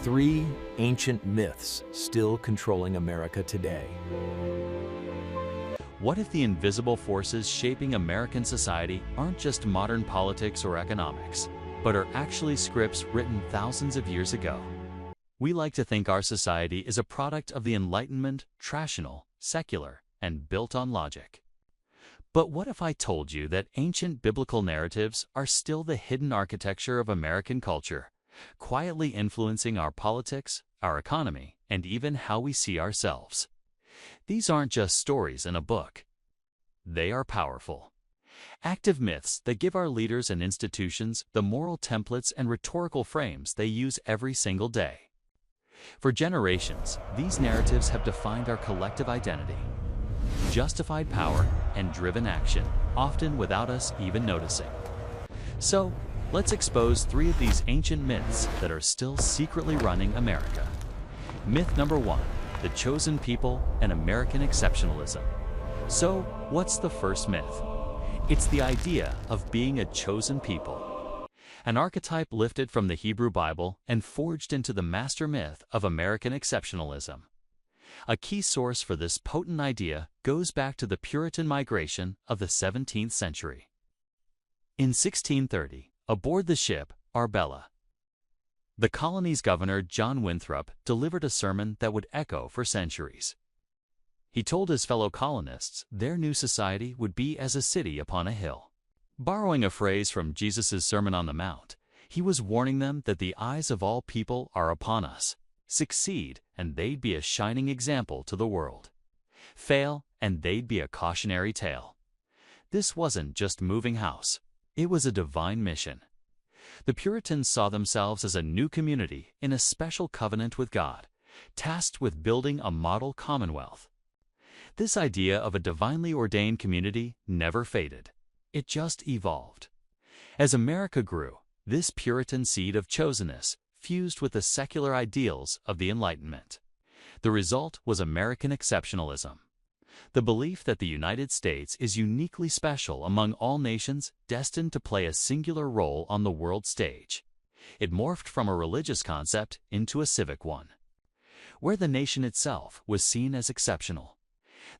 3 ancient myths still controlling America today. What if the invisible forces shaping American society aren't just modern politics or economics, but are actually scripts written thousands of years ago? We like to think our society is a product of the Enlightenment, rational, secular, and built on logic. But what if I told you that ancient biblical narratives are still the hidden architecture of American culture, quietly influencing our politics, our economy, and even how we see ourselves? These aren't just stories in a book. They are powerful, active myths that give our leaders and institutions the moral templates and rhetorical frames they use every single day. For generations, these narratives have defined our collective identity, justified power, and driven action, often without us even noticing. So, let's expose 3 of these ancient myths that are still secretly running America. Myth number 1, the chosen people and American exceptionalism. So, what's the first myth? It's the idea of being a chosen people, an archetype lifted from the Hebrew Bible and forged into the master myth of American exceptionalism. A key source for this potent idea goes back to the Puritan migration of the 17th century. In 1630, aboard the ship Arbella, the colony's governor John Winthrop delivered a sermon that would echo for centuries. He told his fellow colonists their new society would be as a city upon a hill. Borrowing a phrase from Jesus' Sermon on the Mount, he was warning them that the eyes of all people are upon us. Succeed, and they'd be a shining example to the world. Fail, and they'd be a cautionary tale. This wasn't just moving house. It was a divine mission. The Puritans saw themselves as a new community in a special covenant with God, tasked with building a model commonwealth. This idea of a divinely ordained community never faded. It just evolved. As America grew, this Puritan seed of chosenness fused with the secular ideals of the Enlightenment. The result was American exceptionalism, the belief that the United States is uniquely special among all nations destined to play a singular role on the world stage. It morphed from a religious concept into a civic one, where the nation itself was seen as exceptional.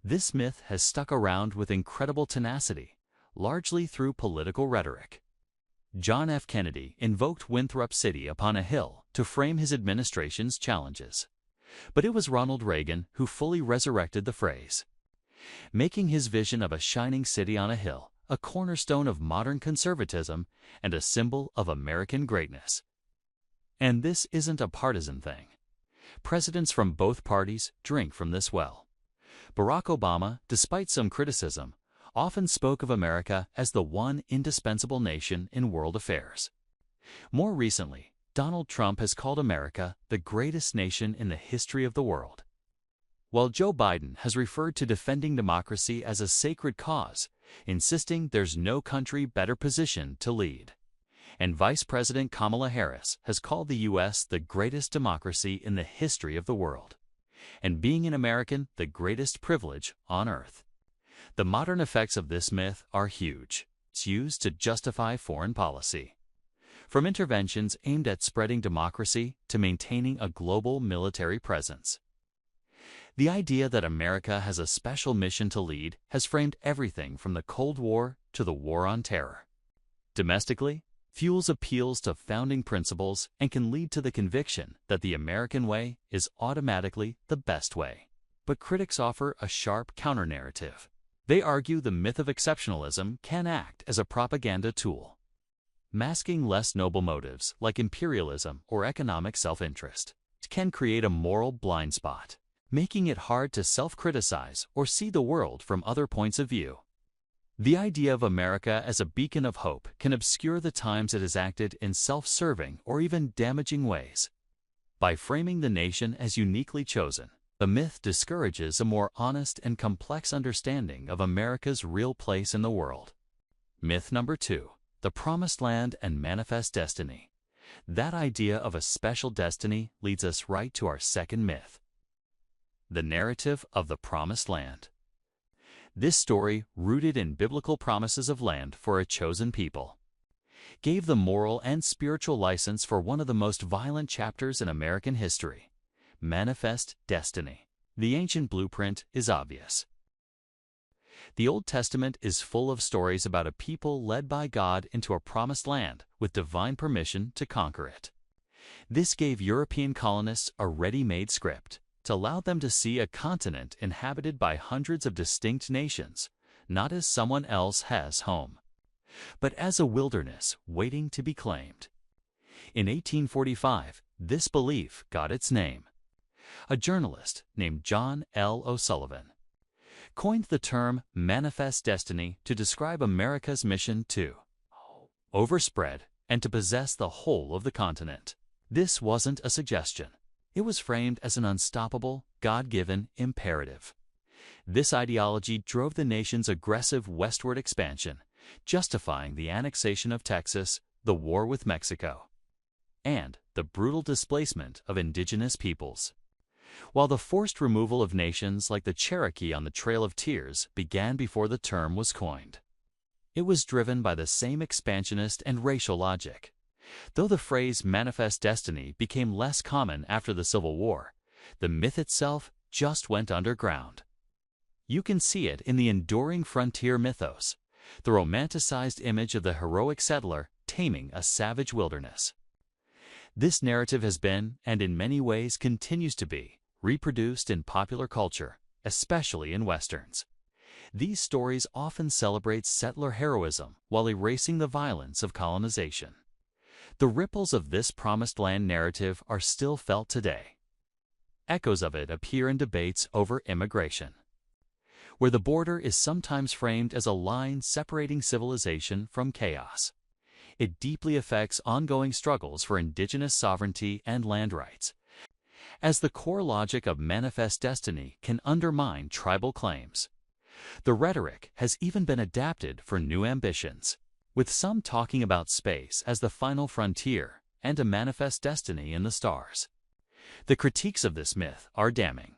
This myth has stuck around with incredible tenacity, largely through political rhetoric. John F. Kennedy invoked Winthrop's city upon a hill to frame his administration's challenges. But it was Ronald Reagan who fully resurrected the phrase, making his vision of a shining city on a hill a cornerstone of modern conservatism and a symbol of American greatness. And this isn't a partisan thing. Presidents from both parties drink from this well. Barack Obama, despite some criticism, often spoke of America as the one indispensable nation in world affairs. More recently, Donald Trump has called America the greatest nation in the history of the world, while Joe Biden has referred to defending democracy as a sacred cause, insisting there's no country better positioned to lead. And Vice President Kamala Harris has called the U.S. the greatest democracy in the history of the world, and being an American the greatest privilege on earth. The modern effects of this myth are huge. It's used to justify foreign policy, from interventions aimed at spreading democracy to maintaining a global military presence. The idea that America has a special mission to lead has framed everything from the Cold War to the War on Terror. Domestically, fuels appeals to founding principles and can lead to the conviction that the American way is automatically the best way. But critics offer a sharp counter-narrative. They argue the myth of exceptionalism can act as a propaganda tool, masking less noble motives like imperialism or economic self-interest. It can create a moral blind spot, making it hard to self-criticize or see the world from other points of view. The idea of America as a beacon of hope can obscure the times it has acted in self-serving or even damaging ways. By framing the nation as uniquely chosen, the myth discourages a more honest and complex understanding of America's real place in the world. Myth number 2, the Promised Land and Manifest Destiny. That idea of a special destiny leads us right to our second myth, the narrative of the Promised Land. This story, rooted in biblical promises of land for a chosen people, gave the moral and spiritual license for one of the most violent chapters in American history: manifest destiny. The ancient blueprint is obvious. The Old Testament is full of stories about a people led by God into a promised land with divine permission to conquer it. This gave European colonists a ready-made script to allow them to see a continent inhabited by hundreds of distinct nations, not as someone else has home, but as a wilderness waiting to be claimed. In 1845, this belief got its name. A journalist named John L. O'Sullivan coined the term manifest destiny to describe America's mission to overspread and to possess the whole of the continent. This wasn't a suggestion. It was framed as an unstoppable, God-given imperative. This ideology drove the nation's aggressive westward expansion, justifying the annexation of Texas, the war with Mexico, and the brutal displacement of indigenous peoples. While the forced removal of nations like the Cherokee on the Trail of Tears began before the term was coined, it was driven by the same expansionist and racial logic. Though the phrase manifest destiny became less common after the Civil War, the myth itself just went underground. You can see it in the enduring frontier mythos, the romanticized image of the heroic settler taming a savage wilderness. This narrative has been, and in many ways continues to be, reproduced in popular culture, especially in Westerns. These stories often celebrate settler heroism while erasing the violence of colonization. The ripples of this promised land narrative are still felt today. Echoes of it appear in debates over immigration, where the border is sometimes framed as a line separating civilization from chaos. It deeply affects ongoing struggles for indigenous sovereignty and land rights, as the core logic of manifest destiny can undermine tribal claims. The rhetoric has even been adapted for new ambitions, with some talking about space as the final frontier and a manifest destiny in the stars. The critiques of this myth are damning.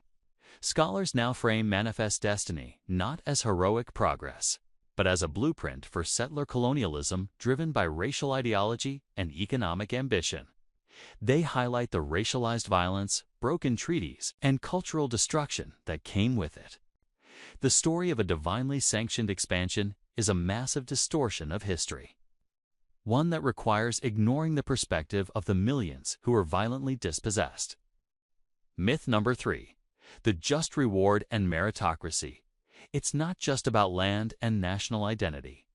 Scholars now frame manifest destiny not as heroic progress, but as a blueprint for settler colonialism driven by racial ideology and economic ambition. They highlight the racialized violence, broken treaties, and cultural destruction that came with it. The story of a divinely sanctioned expansion is a massive distortion of history, one that requires ignoring the perspective of the millions who were violently dispossessed. Myth number 3. The just reward and meritocracy. It's not just about land and national identity.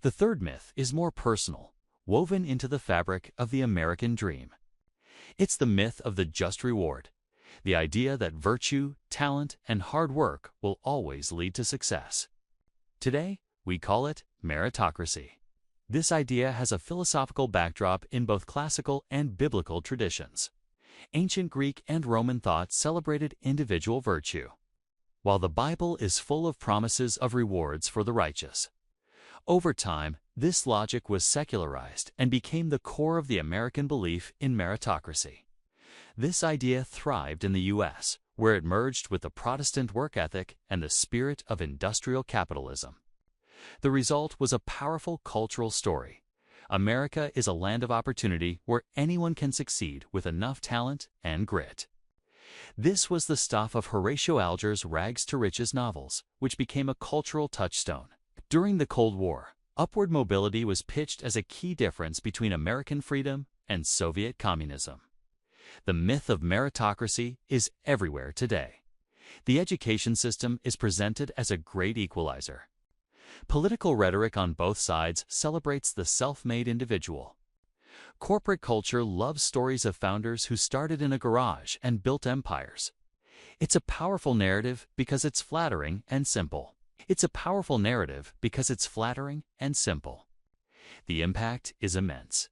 The third myth is more personal, woven into the fabric of the American dream. It's the myth of the just reward, the idea that virtue, talent, and hard work will always lead to success. Today, we call it meritocracy. This idea has a philosophical backdrop in both classical and biblical traditions. Ancient Greek and Roman thought celebrated individual virtue, while the Bible is full of promises of rewards for the righteous. Over time, this logic was secularized and became the core of the American belief in meritocracy. This idea thrived in the U.S., where it merged with the Protestant work ethic and the spirit of industrial capitalism. The result was a powerful cultural story. America is a land of opportunity where anyone can succeed with enough talent and grit. This was the stuff of Horatio Alger's Rags to Riches novels, which became a cultural touchstone. During the Cold War, upward mobility was pitched as a key difference between American freedom and Soviet communism. The myth of meritocracy is everywhere today. The education system is presented as a great equalizer. Political rhetoric on both sides celebrates the self-made individual. Corporate culture loves stories of founders who started in a garage and built empires. It's a powerful narrative because it's flattering and simple. The impact is immense.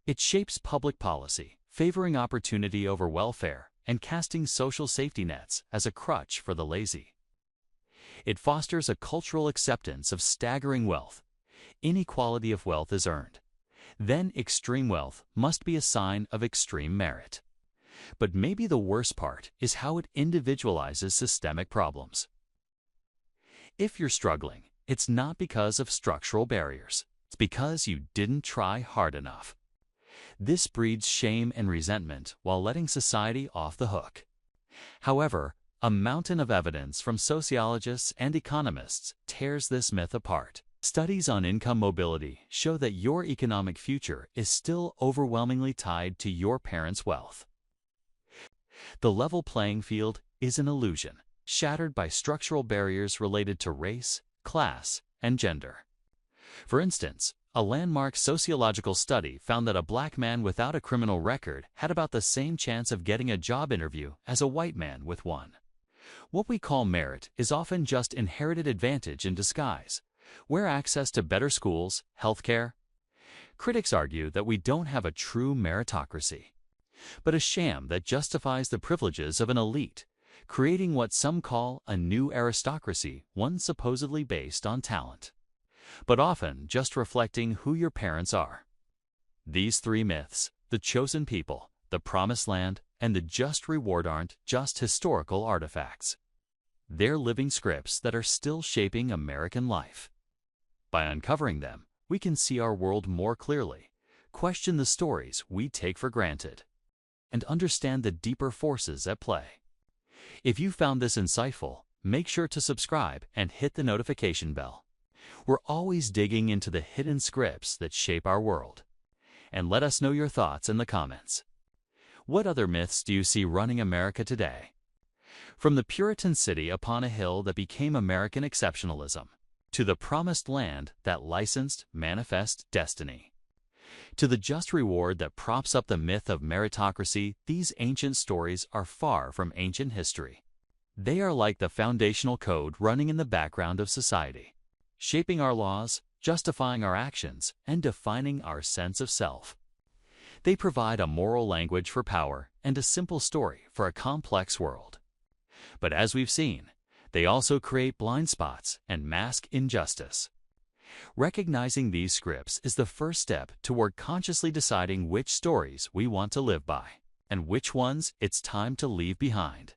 It shapes public policy, favoring opportunity over welfare and casting social safety nets as a crutch for the lazy. It fosters a cultural acceptance of staggering wealth. Inequality of wealth is earned. Then extreme wealth must be a sign of extreme merit. But maybe the worst part is how it individualizes systemic problems. If you're struggling, it's not because of structural barriers. It's because you didn't try hard enough. This breeds shame and resentment while letting society off the hook. However, a mountain of evidence from sociologists and economists tears this myth apart. Studies on income mobility show that your economic future is still overwhelmingly tied to your parents' wealth. The level playing field is an illusion, shattered by structural barriers related to race, class, and gender. For instance, a landmark sociological study found that a black man without a criminal record had about the same chance of getting a job interview as a white man with one. What we call merit is often just inherited advantage in disguise, where access to better schools, healthcare. Critics argue that we don't have a true meritocracy, but a sham that justifies the privileges of an elite, creating what some call a new aristocracy, one supposedly based on talent, but often just reflecting who your parents are. These three myths, the chosen people, the promised land, and the just reward, aren't just historical artifacts. They're living scripts that are still shaping American life. By uncovering them, we can see our world more clearly, question the stories we take for granted, and understand the deeper forces at play. If you found this insightful, make sure to subscribe and hit the notification bell. We're always digging into the hidden scripts that shape our world. And let us know your thoughts in the comments. What other myths do you see running America today? From the Puritan city upon a hill that became American exceptionalism, to the promised land that licensed manifest destiny, to the just reward that props up the myth of meritocracy, these ancient stories are far from ancient history. They are like the foundational code running in the background of society, shaping our laws, justifying our actions, and defining our sense of self. They provide a moral language for power and a simple story for a complex world. But as we've seen, they also create blind spots and mask injustice. Recognizing these scripts is the first step toward consciously deciding which stories we want to live by and which ones it's time to leave behind.